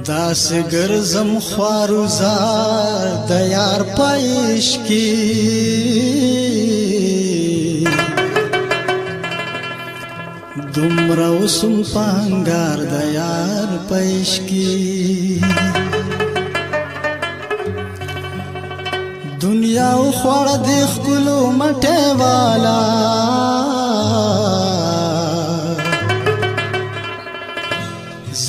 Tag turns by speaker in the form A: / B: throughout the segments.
A: داس ګرځم خواروزار د یار پېش کی دومره وسم پانګار د یار پېش کی دنیا خوړ د خپلو مټه والا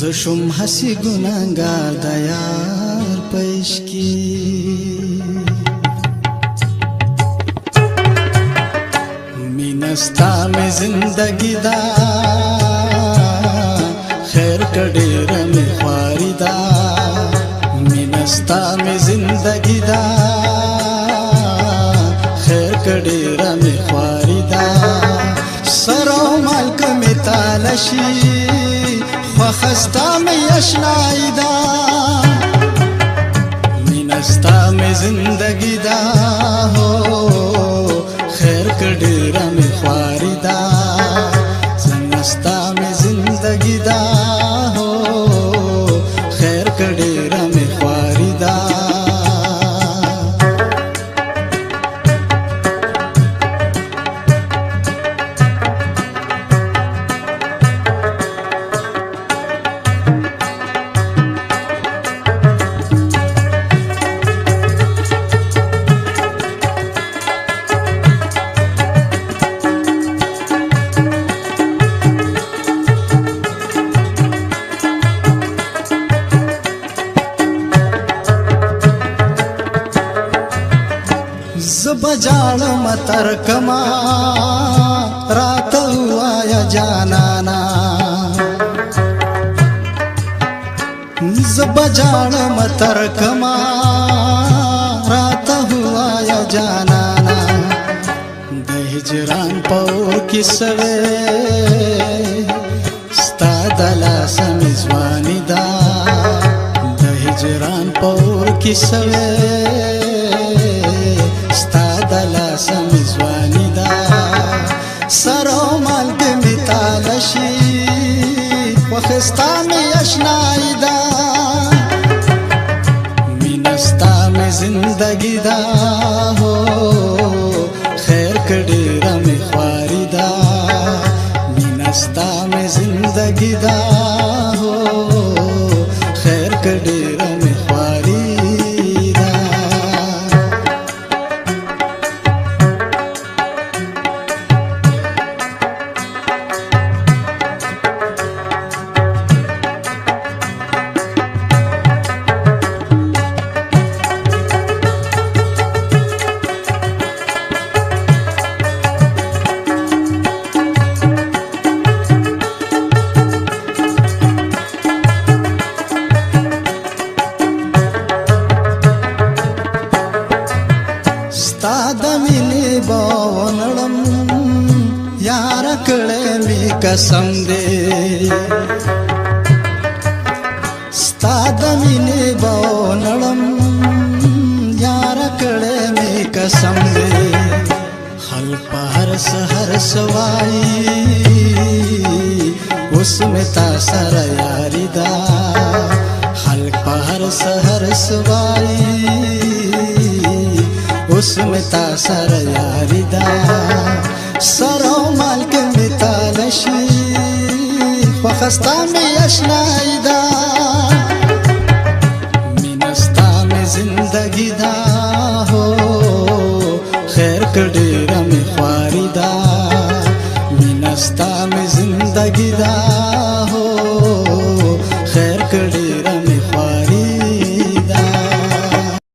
A: زشم حسی گناهگار د یار پېش کی مینستا می زندگی دا خیر کډیر می خواری دا مینستا می زندگی دا خیر کډیر می خواری دا سرو ملک می تالشی وخستا می اشنایی دا مینستا می زندگی دا ہو خیر کډیرا می خواری دا زنستا می زندگی دا ہو خیر کډیرا می خواری دا زبجال متر کما رات ہوا یا جانانا زبجال متر کما رات ہوا یا جانانا د هجران پور کی سوے ستا دلا سمزوانی دا د هجران پور کی سوے دلا سمزوانی دا سرو ملک می تالشی وخستا می اشنایی دا مینستا می زندگی دا ہو خیر کډیرا می خواری دا مینستا می زندگی دا ہو خیر کډیرا می خواری باونړم یار کړه می قسم دې ستاد مینه باونړم یار کړه می قسم دې خل پهر سحر سوای اوس متا سره یاری دا خل پهر سحر سوای اس میں تاثر یاری دا سرو مالک میں تالشی وخستا میں اشنائی دا مینستا میں زندگی دا ہو خیر کډیرا میں خواری دا مینستا میں زندگی دا ہو